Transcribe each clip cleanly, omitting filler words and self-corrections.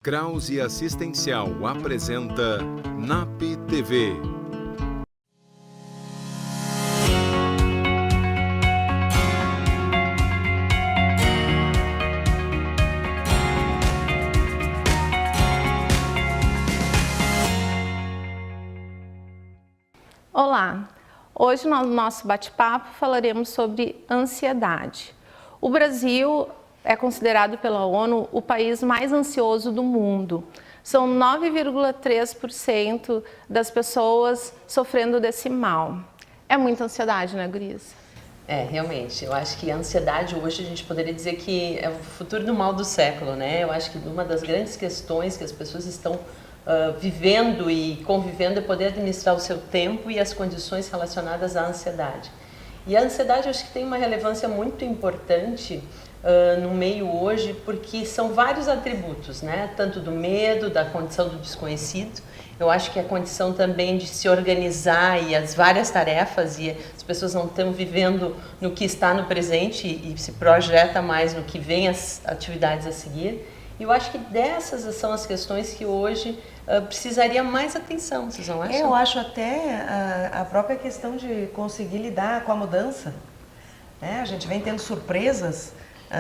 Krause Assistencial apresenta NAP TV. Olá! Hoje no nosso bate-papo falaremos sobre ansiedade. O Brasil é considerado pela ONU o país mais ansioso do mundo. São 9,3% das pessoas sofrendo desse mal. É muita ansiedade, né, Gurias? Realmente. Eu acho que a ansiedade hoje a gente poderia dizer que é o futuro do mal do século, né? Eu acho que uma das grandes questões que as pessoas estão vivendo e convivendo é poder administrar o seu tempo e as condições relacionadas à ansiedade. E a ansiedade eu acho que tem uma relevância muito importante no meio hoje, porque são vários atributos, né? Tanto do medo, da condição do desconhecido. Eu acho que a condição também de se organizar e as várias tarefas, e as pessoas não estão vivendo no que está no presente e se projeta mais no que vem as atividades a seguir. E eu acho que dessas são as questões que hoje precisaria mais atenção, vocês não acham? Eu acho até a própria questão de conseguir lidar com a mudança. Né? A gente vem tendo surpresas,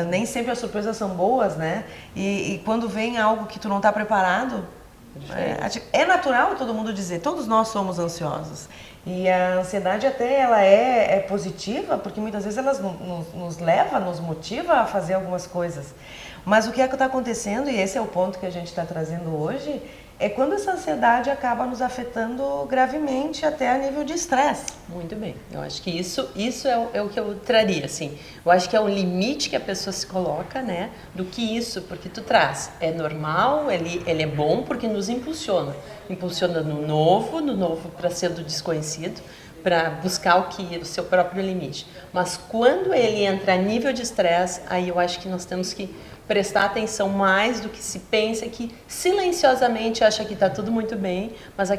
nem sempre as surpresas são boas, né? E quando vem algo que tu não está preparado, é natural todo mundo dizer, todos nós somos ansiosos. E a ansiedade até ela é positiva, porque muitas vezes ela nos leva, nos motiva a fazer algumas coisas. Mas o que é que está acontecendo, e esse é o ponto que a gente está trazendo hoje, é quando essa ansiedade acaba nos afetando gravemente até a nível de estresse. Muito bem, eu acho que isso é o que eu traria, assim. Eu acho que é um limite que a pessoa se coloca, né, do que isso, porque tu traz. É normal, ele é bom porque nos impulsiona. Impulsiona no novo para ser do desconhecido, para buscar o seu próprio limite. Mas quando ele entra a nível de estresse, aí eu acho que nós temos que prestar atenção mais do que se pensa, que silenciosamente acha que está tudo muito bem, mas a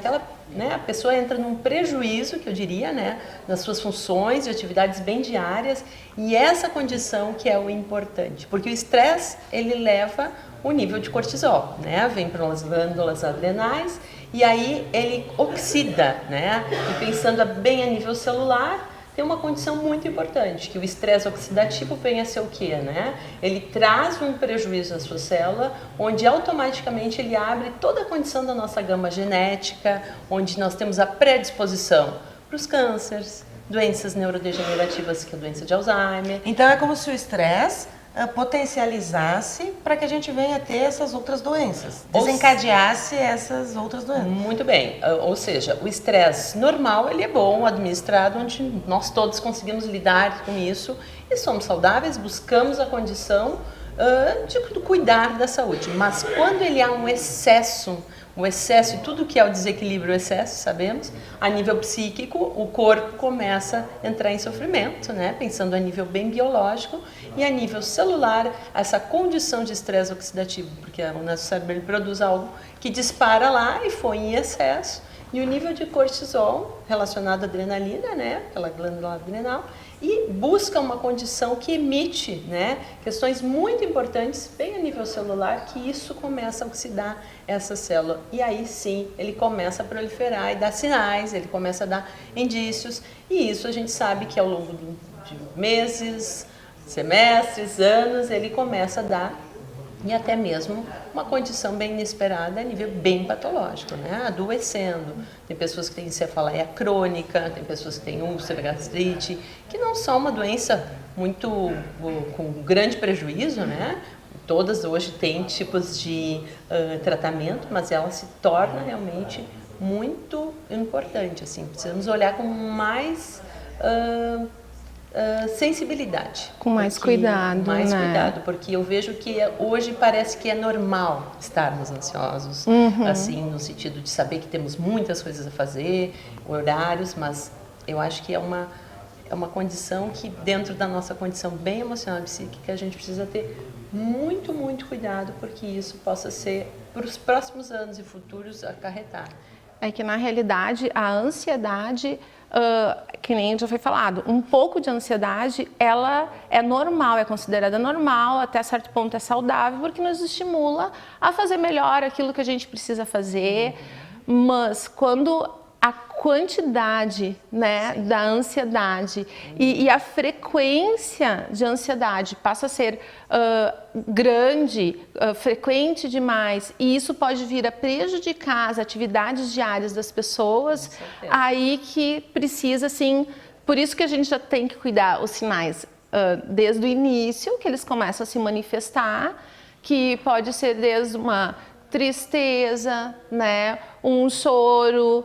pessoa entra num prejuízo, que eu diria, né, nas suas funções e atividades bem diárias, e essa condição que é o importante, porque o estresse, ele leva o nível de cortisol, né, vem para as glândulas adrenais, e aí ele oxida, né, e pensando bem a nível celular, tem uma condição muito importante, que o estresse oxidativo vem a ser o quê, né? Ele traz um prejuízo à sua célula, onde automaticamente ele abre toda a condição da nossa gama genética, onde nós temos a predisposição para os cânceres, doenças neurodegenerativas, que é a doença de Alzheimer. Então é como se o estresse potencializasse para que a gente venha a ter essas outras doenças, desencadeasse essas outras doenças. Muito bem, ou seja, o estresse normal, ele é bom, administrado, onde nós todos conseguimos lidar com isso e somos saudáveis, buscamos a condição de cuidar da saúde, mas quando ele há um excesso, e tudo que é o desequilíbrio, o excesso, sabemos, a nível psíquico, o corpo começa a entrar em sofrimento, né? Pensando a nível bem biológico, e a nível celular, essa condição de estresse oxidativo, porque o nosso cérebro ele produz algo que dispara lá e foi em excesso, e o nível de cortisol relacionado à adrenalina, né? Aquela glândula adrenal, e busca uma condição que emite, né, questões muito importantes bem a nível celular, que isso começa a oxidar essa célula. E aí sim, ele começa a proliferar e dar sinais, ele começa a dar indícios, e isso a gente sabe que ao longo de meses, semestres, anos, ele começa a dar, e até mesmo uma condição bem inesperada a nível bem patológico, né? Adoecendo. Tem pessoas que têm cefaleia crônica, tem pessoas que têm úlcera, gastrite, que não são uma doença muito com grande prejuízo, né? Todas hoje têm tipos de tratamento, mas ela se torna realmente muito importante, assim. Precisamos olhar com mais sensibilidade. Com mais cuidado, mais né? cuidado, porque eu vejo que hoje parece que é normal estarmos ansiosos, assim, no sentido de saber que temos muitas coisas a fazer, horários, mas eu acho que é uma condição que, dentro da nossa condição bem emocional e psíquica, a gente precisa ter muito, muito cuidado, porque isso possa ser, para os próximos anos e futuros, acarretar. É que, na realidade, a ansiedade que nem já foi falado, um pouco de ansiedade, ela é normal, é considerada normal, até certo ponto é saudável, porque nos estimula a fazer melhor aquilo que a gente precisa fazer, mas quando a quantidade, né, da ansiedade e a frequência de ansiedade passa a ser grande, frequente demais, e isso pode vir a prejudicar as atividades diárias das pessoas, aí que precisa, assim, por isso que a gente já tem que cuidar os sinais desde o início, que eles começam a se manifestar, que pode ser desde uma tristeza, né? Um choro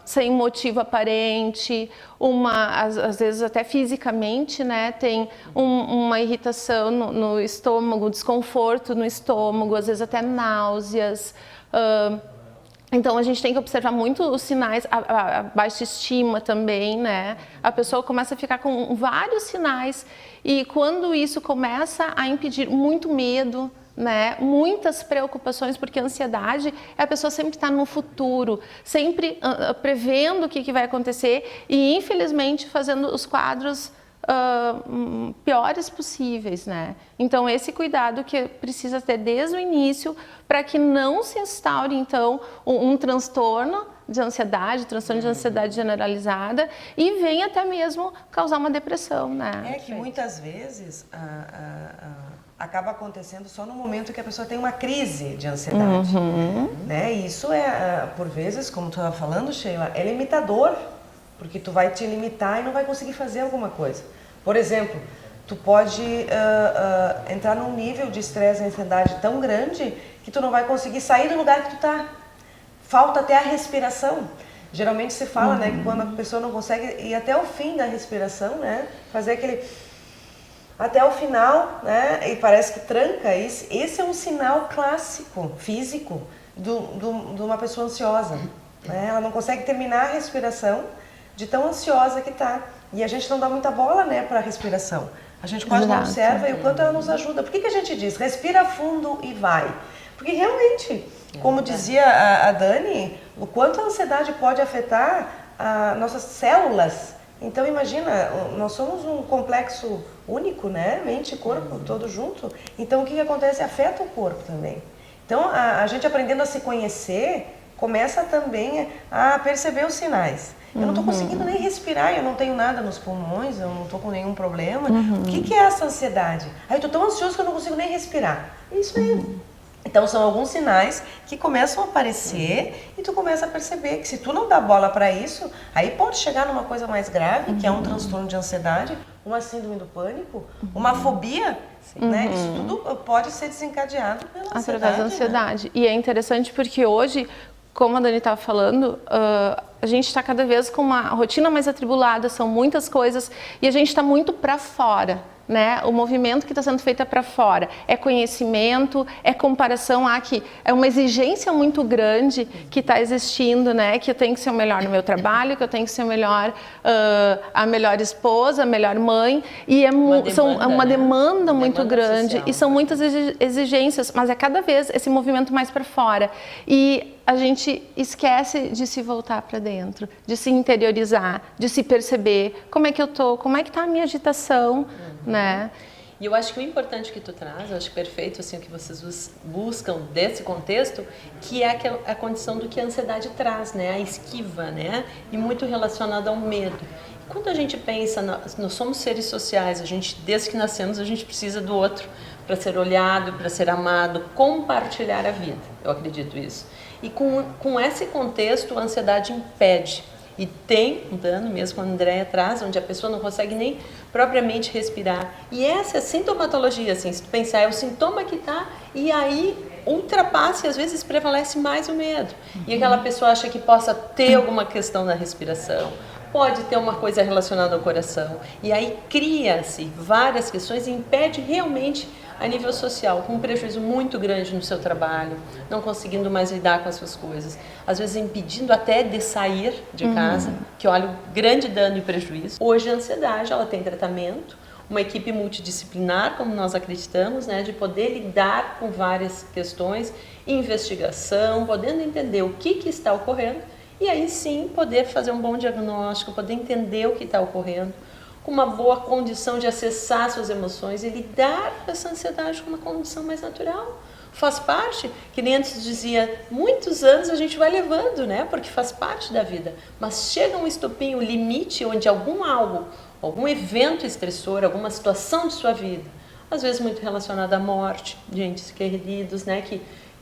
sem motivo aparente, às vezes até fisicamente, né? Tem uma irritação no estômago, desconforto no estômago, às vezes até náuseas. Então a gente tem que observar muito os sinais, a baixa estima também, né? A pessoa começa a ficar com vários sinais e quando isso começa a impedir muito medo, né? Muitas preocupações, porque a ansiedade é a pessoa sempre estar no futuro, sempre prevendo o que vai acontecer e, infelizmente, fazendo os quadros piores possíveis, né? Então, esse cuidado que precisa ter desde o início para que não se instaure, então, um transtorno de ansiedade generalizada e venha até mesmo causar uma depressão, né? É que muitas vezes acaba acontecendo só no momento que a pessoa tem uma crise de ansiedade, né? E isso por vezes, como tu estava falando, Sheila, é limitador, porque tu vai te limitar e não vai conseguir fazer alguma coisa. Por exemplo, tu pode entrar num nível de estresse e ansiedade tão grande que tu não vai conseguir sair do lugar que tu tá. Falta até a respiração. Geralmente se fala, né, que quando a pessoa não consegue ir até o fim da respiração, né, fazer aquele até o final, né? E parece que tranca. Esse é um sinal clássico, físico, de uma pessoa ansiosa. Né? Ela não consegue terminar a respiração de tão ansiosa que está. E a gente não dá muita bola, né, para a respiração. A gente quase não observa e o quanto ela nos ajuda. Por que a gente diz, respira fundo e vai? Porque realmente, como dizia a Dani, o quanto a ansiedade pode afetar nossas células. Então imagina, nós somos um complexo único, né? Mente e corpo todo junto. Então o que acontece? Afeta o corpo também. Então a gente aprendendo a se conhecer, começa também a perceber os sinais. Eu não estou conseguindo nem respirar, eu não tenho nada nos pulmões, eu não estou com nenhum problema. O que é essa ansiedade? Eu estou tão ansioso que eu não consigo nem respirar. É isso aí. Então são alguns sinais que começam a aparecer e tu começa a perceber que se tu não dá bola para isso, aí pode chegar numa coisa mais grave, que é um transtorno de ansiedade, uma síndrome do pânico, uma fobia, né? Isso tudo pode ser desencadeado pela ansiedade. Através da ansiedade. Né? E é interessante porque hoje, como a Dani estava falando, a gente está cada vez com uma rotina mais atribulada, são muitas coisas e a gente está muito para fora. Né? O movimento que está sendo feito é para fora, é conhecimento, é comparação, que é uma exigência muito grande que está existindo, né? Que eu tenho que ser o melhor no meu trabalho, que eu tenho que ser a melhor esposa, a melhor mãe, e é uma demanda muito grande social. E são muitas exigências, mas é cada vez esse movimento mais para fora. E a gente esquece de se voltar para dentro, de se interiorizar, de se perceber como é que eu tô, como é que está a minha agitação, né? E eu acho que o importante que tu traz, eu acho perfeito assim o que vocês buscam desse contexto, que é a condição do que a ansiedade traz, né? A esquiva, né? E muito relacionado ao medo. Quando a gente pensa, nós somos seres sociais, desde que nascemos, a gente precisa do outro para ser olhado, para ser amado, compartilhar a vida. Eu acredito isso. E com esse contexto, a ansiedade impede. E tem um dano, mesmo com a Andréia traz, onde a pessoa não consegue nem propriamente respirar. E essa é a sintomatologia, assim, se tu pensar, é o sintoma que está, e aí ultrapassa e às vezes prevalece mais o medo. E aquela pessoa acha que possa ter alguma questão na respiração, pode ter uma coisa relacionada ao coração. E aí cria-se várias questões e impede realmente a nível social, com um prejuízo muito grande no seu trabalho, não conseguindo mais lidar com as suas coisas, às vezes impedindo até de sair de casa, que olha o grande dano e prejuízo. Hoje a ansiedade, ela tem tratamento, uma equipe multidisciplinar, como nós acreditamos, né, de poder lidar com várias questões, investigação, podendo entender o que está ocorrendo E aí sim poder fazer um bom diagnóstico, poder entender o que está ocorrendo, com uma boa condição de acessar suas emoções e lidar com essa ansiedade com uma condição mais natural. Faz parte, que nem antes dizia, muitos anos a gente vai levando, né? Porque faz parte da vida. Mas chega um estopim, um limite onde algum evento estressor, alguma situação de sua vida, às vezes muito relacionada à morte de entes queridos, né?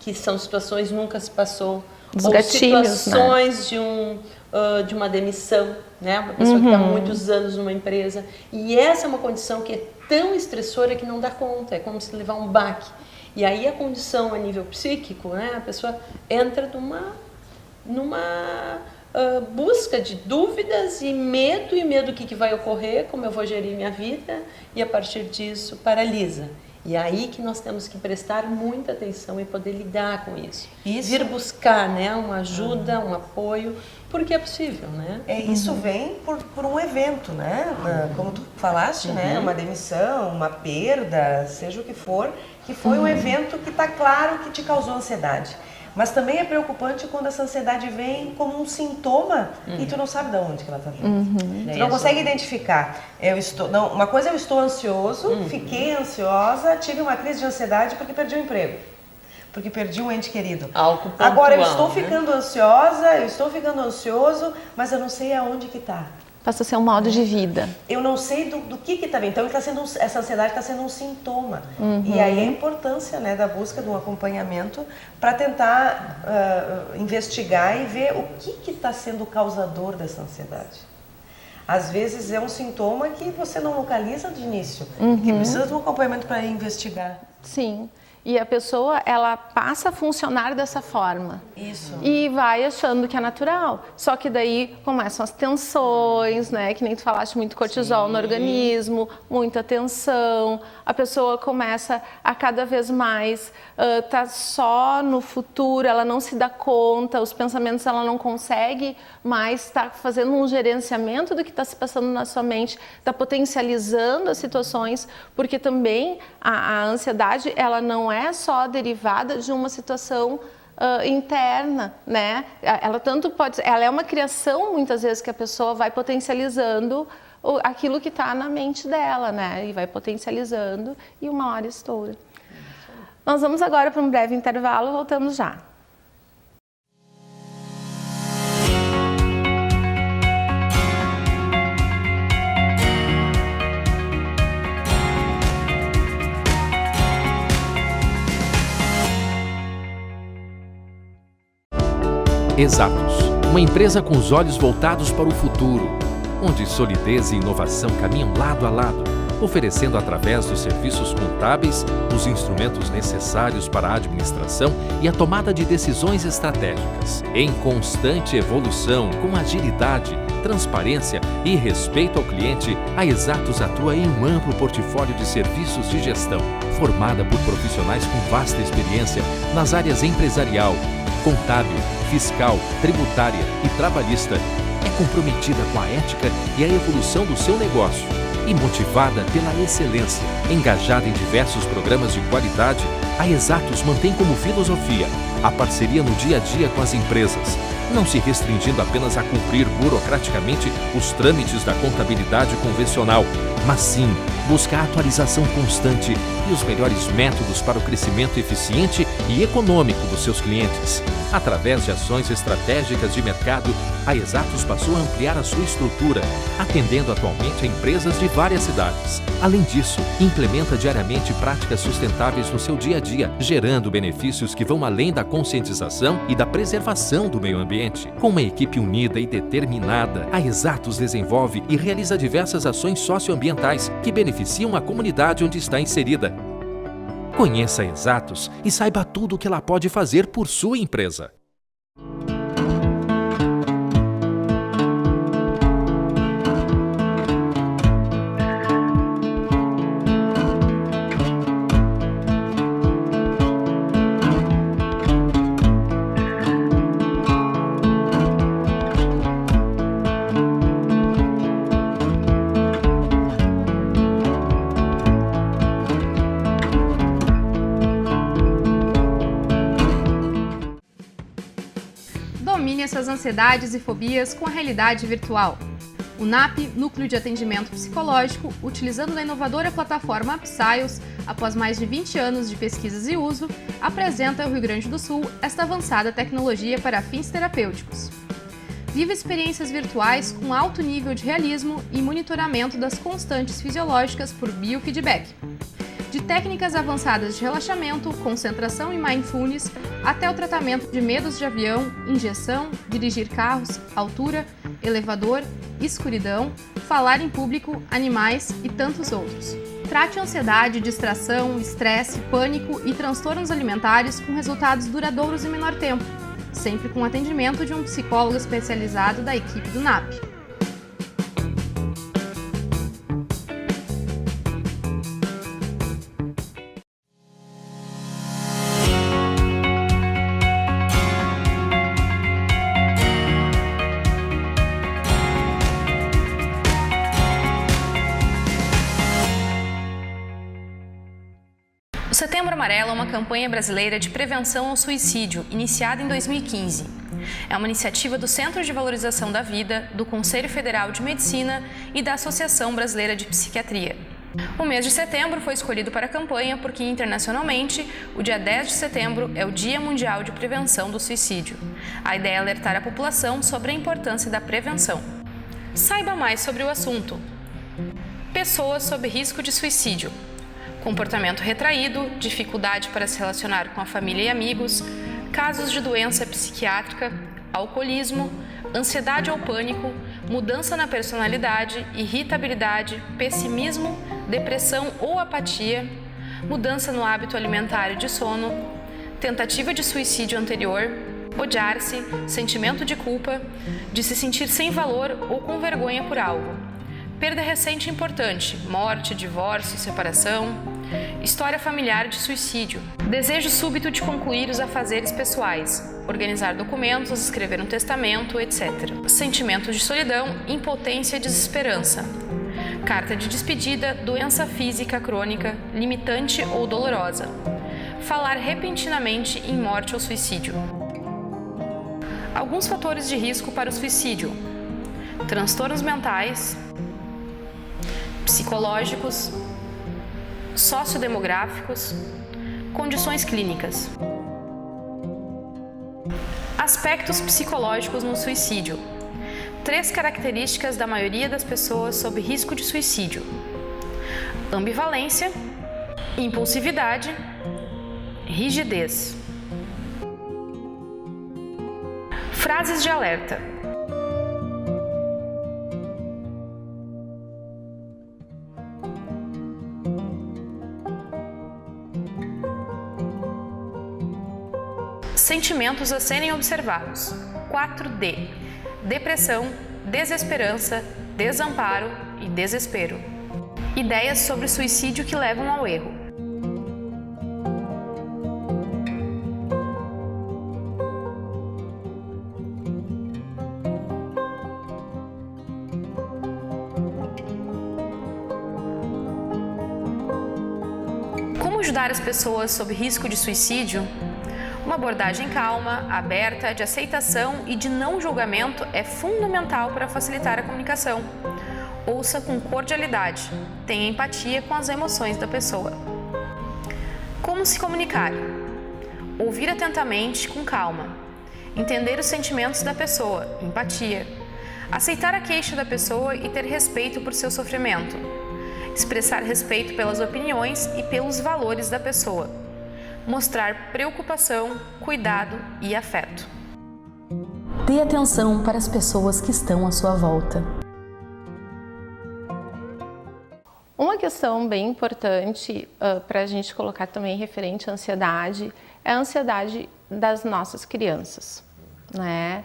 Que são situações nunca se passou. Os ou gatilhos, situações, né? De uma demissão, né? Uma pessoa que está muitos anos numa empresa. E essa é uma condição que é tão estressora que não dá conta, é como se levar um baque. E aí a condição a nível psíquico, né? A pessoa entra numa busca de dúvidas e medo do que vai ocorrer, como eu vou gerir minha vida, e a partir disso paralisa. E aí que nós temos que prestar muita atenção e poder lidar com isso. Vir buscar, né, uma ajuda, um apoio, porque é possível, né? Isso vem por um evento, né? Como tu falaste, né? Uma demissão, uma perda, seja o que for, que foi um evento que está claro que te causou ansiedade. Mas também é preocupante quando essa ansiedade vem como um sintoma e tu não sabe de onde que ela está vindo. Tu não consegue identificar. Uma coisa é eu estou ansioso, fiquei ansiosa, tive uma crise de ansiedade porque perdi o emprego. Porque perdi um ente querido. Algo pontual, agora eu estou ficando ansiosa, eu estou ficando ansioso, mas eu não sei aonde que está. Passa a ser um modo de vida. Eu não sei do que está vindo. Então essa ansiedade está sendo um sintoma. E aí a importância, né, da busca de um acompanhamento para tentar investigar e ver o que está sendo o causador dessa ansiedade. Às vezes é um sintoma que você não localiza de início, que precisa de um acompanhamento para investigar. Sim. E a pessoa, ela passa a funcionar dessa forma. Isso. E vai achando que é natural. Só que daí começam as tensões, né? Que nem tu falaste, muito cortisol no organismo, muita tensão. A pessoa começa a cada vez mais tá só no futuro, ela não se dá conta, os pensamentos ela não consegue mais estar fazendo um gerenciamento do que está se passando na sua mente, está potencializando as situações, porque também a ansiedade, ela não é só derivada de uma situação interna, né? Ela é uma criação, muitas vezes, que a pessoa vai potencializando aquilo que está na mente dela, né? E vai potencializando e uma hora estoura. Nós vamos agora para um breve intervalo, voltamos já. Exatos, uma empresa com os olhos voltados para o futuro, onde solidez e inovação caminham lado a lado, oferecendo através dos serviços contábeis os instrumentos necessários para a administração e a tomada de decisões estratégicas. Em constante evolução, com agilidade, transparência e respeito ao cliente, a Exatos atua em um amplo portfólio de serviços de gestão, formada por profissionais com vasta experiência nas áreas empresarial, contábil, fiscal, tributária e trabalhista. É comprometida com a ética e a evolução do seu negócio e motivada pela excelência. Engajada em diversos programas de qualidade, a Exatos mantém como filosofia a parceria no dia a dia com as empresas, não se restringindo apenas a cumprir burocraticamente os trâmites da contabilidade convencional, mas sim buscar a atualização constante e os melhores métodos para o crescimento eficiente e econômico dos seus clientes. Através de ações estratégicas de mercado, a Exatos passou a ampliar a sua estrutura, atendendo atualmente a empresas de várias cidades. Além disso, implementa diariamente práticas sustentáveis no seu dia a dia, gerando benefícios que vão além da conscientização e da preservação do meio ambiente. Com uma equipe unida e determinada, a Exatos desenvolve e realiza diversas ações socioambientais que beneficiam a comunidade onde está inserida. Conheça a Exatos e saiba tudo o que ela pode fazer por sua empresa. domine essas ansiedades e fobias com a realidade virtual. O NAP, Núcleo de Atendimento Psicológico, utilizando a inovadora plataforma Psyos, após mais de 20 anos de pesquisas e uso, apresenta ao Rio Grande do Sul esta avançada tecnologia para fins terapêuticos. Viva experiências virtuais com alto nível de realismo e monitoramento das constantes fisiológicas por biofeedback. De técnicas avançadas de relaxamento, concentração e mindfulness, até o tratamento de medos de avião, injeção, dirigir carros, altura, elevador, escuridão, falar em público, animais e tantos outros. Trate ansiedade, distração, estresse, pânico e transtornos alimentares com resultados duradouros em menor tempo, sempre com atendimento de um psicólogo especializado da equipe do NAP. O Setembro Amarelo é uma campanha brasileira de prevenção ao suicídio, iniciada em 2015. É uma iniciativa do Centro de Valorização da Vida, do Conselho Federal de Medicina e da Associação Brasileira de Psiquiatria. O mês de setembro foi escolhido para a campanha porque, internacionalmente, o dia 10 de setembro é o Dia Mundial de Prevenção do Suicídio. A ideia é alertar a população sobre a importância da prevenção. Saiba mais sobre o assunto. Pessoas sob risco de suicídio. Comportamento retraído, dificuldade para se relacionar com a família e amigos, casos de doença psiquiátrica, alcoolismo, ansiedade ou pânico, mudança na personalidade, irritabilidade, pessimismo, depressão ou apatia, mudança no hábito alimentar e de sono, tentativa de suicídio anterior, odiar-se, sentimento de culpa, de se sentir sem valor ou com vergonha por algo. Perda recente importante, morte, divórcio, separação, história familiar de suicídio, desejo súbito de concluir os afazeres pessoais, organizar documentos, escrever um testamento, etc. Sentimentos de solidão, impotência e desesperança. Carta de despedida, doença física crônica, limitante ou dolorosa. Falar repentinamente em morte ou suicídio. Alguns fatores de risco para o suicídio: transtornos mentais, psicológicos, sociodemográficos, condições clínicas. Aspectos psicológicos no suicídio. 3 características da maioria das pessoas sob risco de suicídio: ambivalência, impulsividade, rigidez. Frases de alerta. Sentimentos a serem observados. 4D. Depressão, desesperança, desamparo e desespero. Ideias sobre suicídio que levam ao erro. Como ajudar as pessoas sob risco de suicídio? Uma abordagem calma, aberta, de aceitação e de não julgamento é fundamental para facilitar a comunicação. Ouça com cordialidade, tenha empatia com as emoções da pessoa. Como se comunicar? Ouvir atentamente, com calma. Entender os sentimentos da pessoa, empatia. Aceitar a queixa da pessoa e ter respeito por seu sofrimento. Expressar respeito pelas opiniões e pelos valores da pessoa. Mostrar preocupação, cuidado e afeto. Dê atenção para as pessoas que estão à sua volta. Uma questão bem importante para a gente colocar também referente à ansiedade é a ansiedade das nossas crianças, né?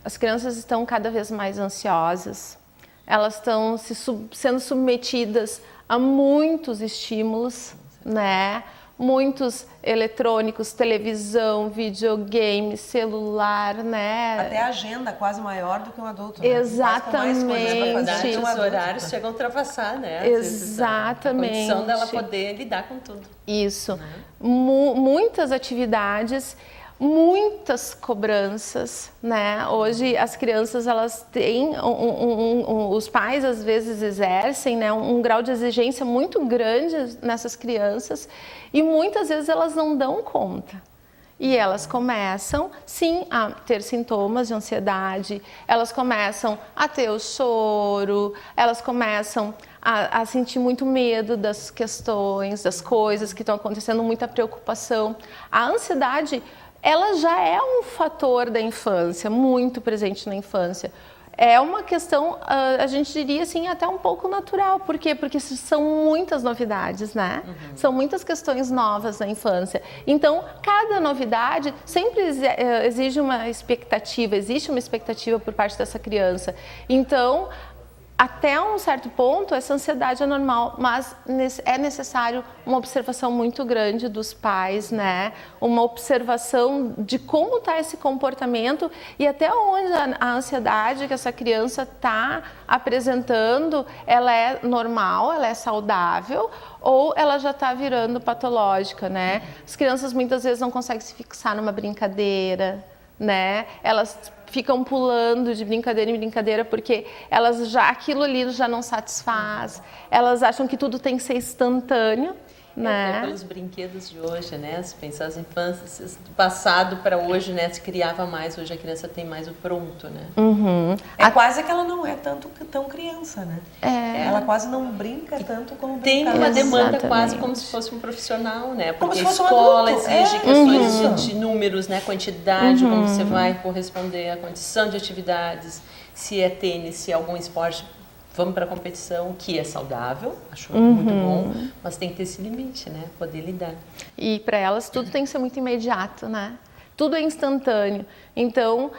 As crianças estão cada vez mais ansiosas, elas estão sendo submetidas a muitos estímulos, né? Muitos eletrônicos, televisão, videogame, celular, né? Até a agenda quase maior do que um adulto, né? Exatamente. Os horários chegam a ultrapassar, né? Exatamente. A condição dela poder lidar com tudo. Isso. Muitas atividades, muitas cobranças, né? Hoje as crianças, elas têm, os pais às vezes exercem, né, um grau de exigência muito grande nessas crianças e muitas vezes elas não dão conta. E elas começam, sim, a ter sintomas de ansiedade, elas começam a ter o choro, elas começam a sentir muito medo das questões, das coisas que estão acontecendo, muita preocupação. A ansiedade, ela já é um fator da infância, muito presente na infância. É uma questão, a gente diria assim, até um pouco natural. Por quê? Porque são muitas novidades, né? São muitas questões novas na infância. Então, cada novidade sempre exige uma expectativa, existe uma expectativa por parte dessa criança. Então, até um certo ponto, essa ansiedade é normal, mas é necessário uma observação muito grande dos pais, né? Uma observação de como está esse comportamento e até onde a ansiedade que essa criança está apresentando, ela é normal, ela é saudável ou ela já está virando patológica, né? As crianças muitas vezes não conseguem se fixar numa brincadeira, né? Elas ficam pulando de brincadeira em brincadeira porque elas já, aquilo ali já não satisfaz, elas acham que tudo tem que ser instantâneo, né? Pelos brinquedos de hoje, né? Se pensar as infâncias do passado para hoje, né? Se criava mais, hoje a criança tem mais o pronto, né? É quase que ela não é tão criança, né? Ela quase não brinca tanto como tem brincava. uma demanda Exatamente. quase como se fosse um profissional, né? Como Porque se a fosse um escola adulto. exige questões de números, né? Quantidade, como você vai corresponder, a condição de atividades, se é tênis, se é algum esporte, vamos para a competição, que é saudável, acho muito bom, mas tem que ter esse limite, né? Poder lidar. E para elas tudo tem que ser muito imediato, né? Tudo é instantâneo. Então,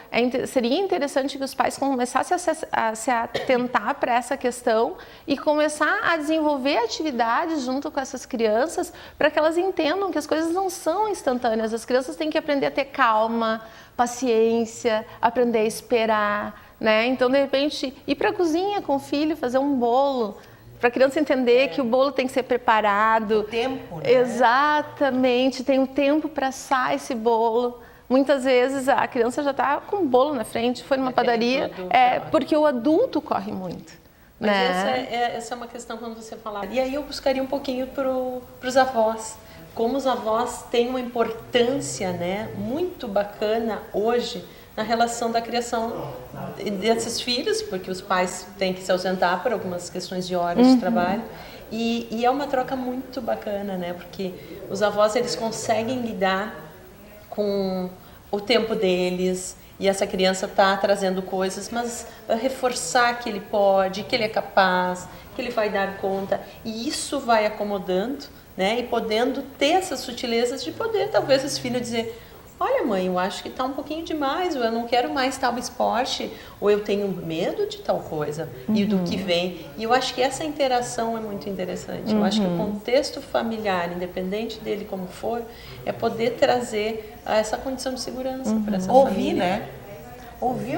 seria interessante que os pais começassem a se atentar para essa questão e começar a desenvolver atividades junto com essas crianças para que elas entendam que as coisas não são instantâneas. As crianças têm que aprender a ter calma, paciência, aprender a esperar, né? Então, de repente, ir para a cozinha com o filho, fazer um bolo, para a criança entender que o bolo tem que ser preparado. O tempo, né? Exatamente, tem um tempo para assar esse bolo. Muitas vezes a criança já está com o bolo na frente, foi numa padaria, porque o adulto corre muito. Mas né? essa é uma questão quando você falar. E aí eu buscaria um pouquinho para os avós. Como os avós têm uma importância, né, muito bacana hoje na relação da criação desses filhos, porque os pais têm que se ausentar por algumas questões de horas de trabalho. E é uma troca muito bacana, né, porque os avós eles conseguem lidar com o tempo deles, e essa criança está trazendo coisas, mas reforçar que ele pode, que ele é capaz, que ele vai dar conta, e isso vai acomodando, né, e podendo ter essas sutilezas de poder, talvez, esse filho dizer: olha, mãe, eu acho que está um pouquinho demais, ou eu não quero mais tal esporte, ou eu tenho medo de tal coisa, e do que vem. E eu acho que essa interação é muito interessante. Eu acho que o contexto familiar, independente dele como for, é poder trazer essa condição de segurança para essa Ouvir, família. né? Ouvir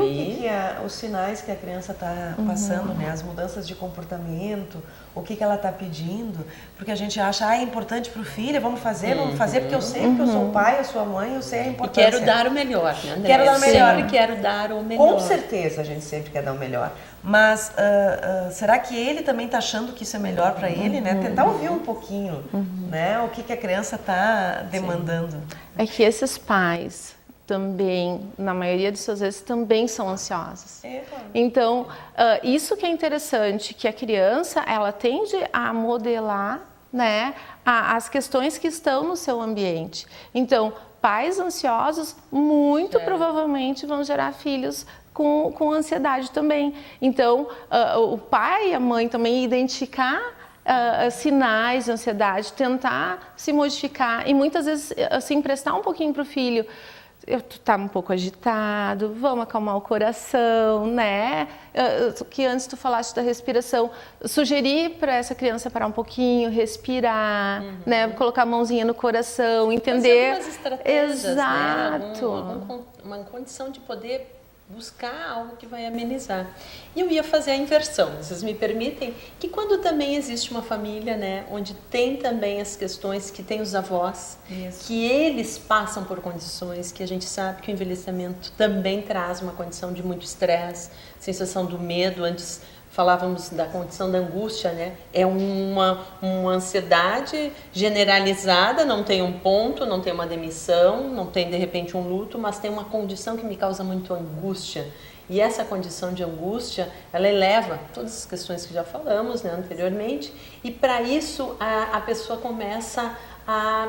os sinais que a criança está passando, né? As mudanças de comportamento, o que ela está pedindo, porque a gente acha, é importante para o filho, vamos fazer, porque eu sei que eu sou o pai, eu sou a mãe, eu sei a E importância. quero dar o melhor, né, André? Quero dar o melhor. Eu sempre quero dar o melhor. Com certeza a gente sempre quer dar o melhor, mas será que ele também está achando que isso é melhor para ele, né? Tentar ouvir um pouquinho, né? O que a criança está demandando. É que esses pais também, na maioria de suas vezes, também são ansiosos. Claro. Então, isso que é interessante, que a criança, ela tende a modelar, né, as questões que estão no seu ambiente. Então, pais ansiosos, muito provavelmente vão gerar filhos com ansiedade também. Então, o pai e a mãe também identificar sinais de ansiedade, tentar se modificar e muitas vezes assim, emprestar um pouquinho para o filho. Tu tá um pouco agitado, vamos acalmar o coração, né? Que antes tu falaste da respiração, sugerir para essa criança parar um pouquinho, respirar, né? Colocar a mãozinha no coração, entender. Fazer algumas estratégias, exato. Né? Uma condição de poder buscar algo que vai amenizar. E eu ia fazer a inversão, vocês me permitem, que quando também existe uma família, né, onde tem também as questões, que tem os avós, que eles passam por condições que a gente sabe que o envelhecimento também traz uma condição de muito estresse, sensação do medo. Antes falávamos da condição da angústia, né? É uma ansiedade generalizada, não tem um ponto, não tem uma demissão, não tem de repente um luto, mas tem uma condição que me causa muito angústia. E essa condição de angústia, ela eleva todas as questões que já falamos, né, anteriormente, e para isso a pessoa começa a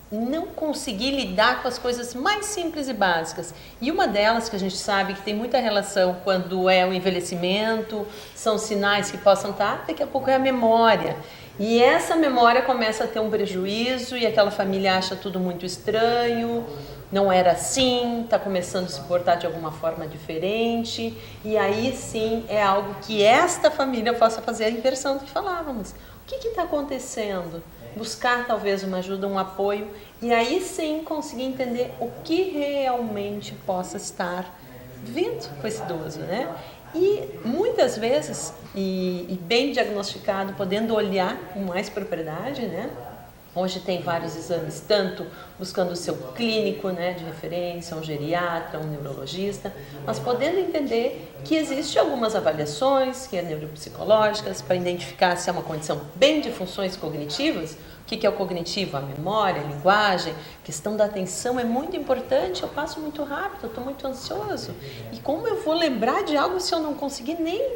não conseguir lidar com as coisas mais simples e básicas. E uma delas que a gente sabe que tem muita relação quando é o envelhecimento, são sinais que possam estar, daqui a pouco é a memória. E essa memória começa a ter um prejuízo e aquela família acha tudo muito estranho, não era assim, está começando a se portar de alguma forma diferente. E aí sim é algo que esta família possa fazer a inversão do que falávamos. O que está acontecendo? Buscar talvez uma ajuda, um apoio, e aí sim conseguir entender o que realmente possa estar vindo com esse idoso, né? E muitas vezes, e bem diagnosticado, podendo olhar com mais propriedade, né? Hoje tem vários exames, tanto buscando o seu clínico, né, de referência, um geriatra, um neurologista, mas podendo entender que existem algumas avaliações, que é neuropsicológicas, para identificar se é uma condição bem de funções cognitivas. O que é o cognitivo? A memória, a linguagem, a questão da atenção é muito importante. Eu passo muito rápido, eu estou muito ansioso. E como eu vou lembrar de algo se eu não conseguir nem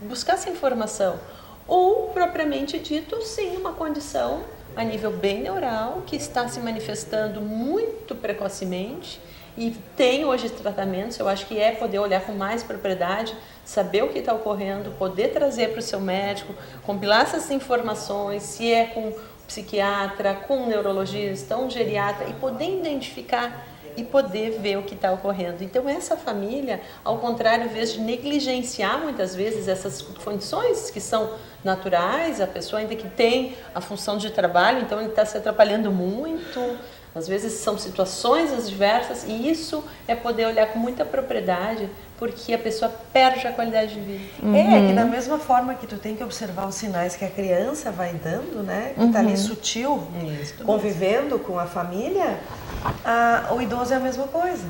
buscar essa informação? Ou, propriamente dito, sim, uma condição a nível bem neural, que está se manifestando muito precocemente e tem hoje tratamentos. Eu acho que é poder olhar com mais propriedade, saber o que está ocorrendo, poder trazer para o seu médico, compilar essas informações, se é com um psiquiatra, com um neurologista, um geriatra, e poder identificar e poder ver o que está ocorrendo. Então essa família, ao contrário, em vez de negligenciar muitas vezes essas condições que são naturais, a pessoa ainda que tem a função de trabalho, então ele está se atrapalhando muito, às vezes são situações adversas, e isso é poder olhar com muita propriedade, porque a pessoa perde a qualidade de vida. É que da mesma forma que tu tem que observar os sinais que a criança vai dando, né, que está ali sutil, convivendo com a família, o idoso é a mesma coisa,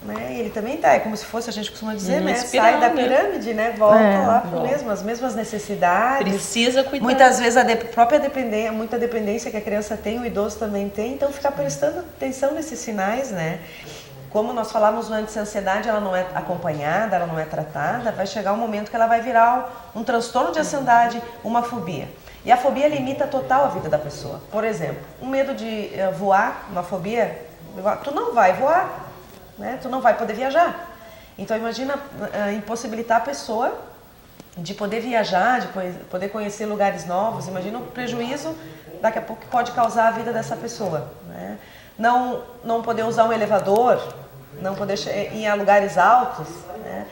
né? Ele também tá, é como se fosse, a gente costuma dizer, né, espiral, sai da pirâmide, né, volta lá para as mesmas necessidades. Precisa cuidar. Muitas vezes a própria dependência, muita dependência que a criança tem, o idoso também tem, então ficar prestando atenção nesses sinais, né? Como nós falamos antes, a ansiedade ela não é acompanhada, ela não é tratada, vai chegar um momento que ela vai virar um transtorno de ansiedade, uma fobia. E a fobia limita total a vida da pessoa. Por exemplo, um medo de voar, uma fobia, tu não vai voar, né? Tu não vai poder viajar. Então imagina impossibilitar a pessoa de poder viajar, de poder conhecer lugares novos. Imagina o prejuízo daqui a pouco que pode causar a vida dessa pessoa, né? Não poder usar um elevador, não poder ir a lugares altos, né?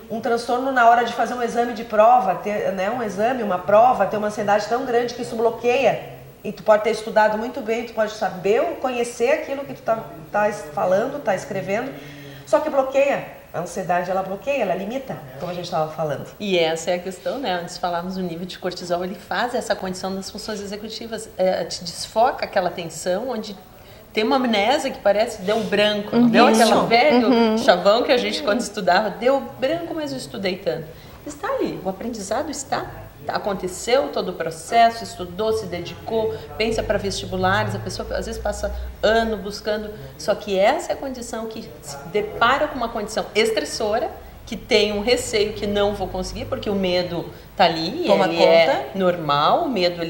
Um transtorno na hora de fazer um exame de prova, ter, né, uma prova, ter uma ansiedade tão grande que isso bloqueia. E tu pode ter estudado muito bem, tu pode saber, conhecer aquilo que tu tá falando, tá escrevendo, só que bloqueia. A ansiedade, ela bloqueia, ela limita, como a gente estava falando. E essa é a questão, né? Antes falávamos do nível de cortisol, ele faz essa condição das funções executivas, te desfoca aquela tensão, onde tem uma amnésia que parece deu branco, não deu aquela velho chavão que a gente quando estudava, deu branco, mas eu estudei tanto. Está ali, o aprendizado aconteceu todo o processo, estudou, se dedicou, pensa para vestibulares, a pessoa às vezes passa ano buscando, só que essa é a condição que se depara com uma condição estressora, que tem um receio que não vou conseguir, porque o medo está ali, ele é normal, o medo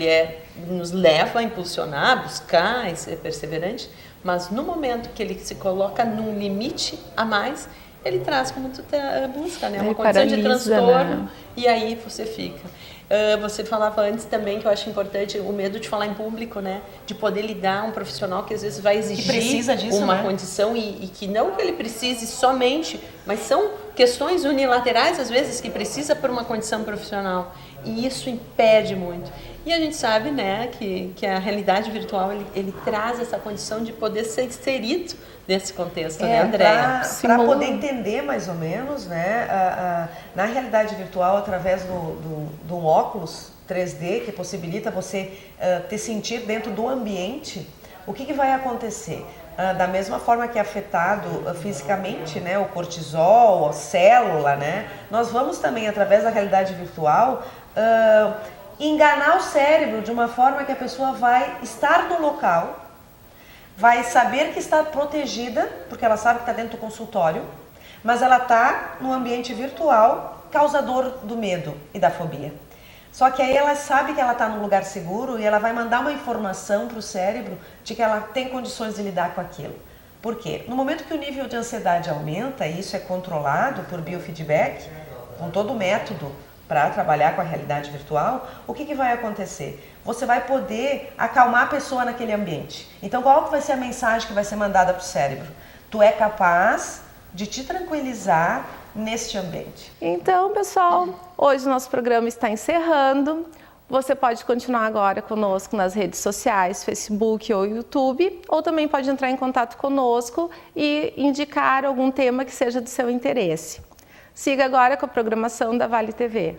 nos leva a impulsionar, a buscar, a ser perseverante, mas no momento que ele se coloca num limite a mais, ele traz como tu busca, né? Uma condição de transtorno, né? E aí você fica. Você falava antes também, que eu acho importante, o medo de falar em público, né? De poder lidar um profissional que às vezes vai exigir uma condição e que não que ele precise somente, mas são questões unilaterais às vezes que precisa por uma condição profissional. E isso impede muito. E a gente sabe, né, que a realidade virtual, ele traz essa condição de poder ser inserido nesse contexto, né, Andréia? Para poder entender mais ou menos, né, na realidade virtual, através do óculos 3D, que possibilita você te sentir dentro do ambiente, o que vai acontecer? Da mesma forma que é afetado fisicamente, né, o cortisol, a célula, né, nós vamos também, através da realidade virtual, enganar o cérebro de uma forma que a pessoa vai estar no local, vai saber que está protegida, porque ela sabe que está dentro do consultório, mas ela está no ambiente virtual, causador do medo e da fobia. Só que aí ela sabe que ela está num lugar seguro e ela vai mandar uma informação para o cérebro de que ela tem condições de lidar com aquilo. Por quê? No momento que o nível de ansiedade aumenta, e isso é controlado por biofeedback, com todo o método para trabalhar com a realidade virtual, o que vai acontecer? Você vai poder acalmar a pessoa naquele ambiente. Então, qual que vai ser a mensagem que vai ser mandada para o cérebro? Tu é capaz de te tranquilizar neste ambiente. Então, pessoal, hoje o nosso programa está encerrando. Você pode continuar agora conosco nas redes sociais, Facebook ou YouTube, ou também pode entrar em contato conosco e indicar algum tema que seja do seu interesse. Siga agora com a programação da Vale TV.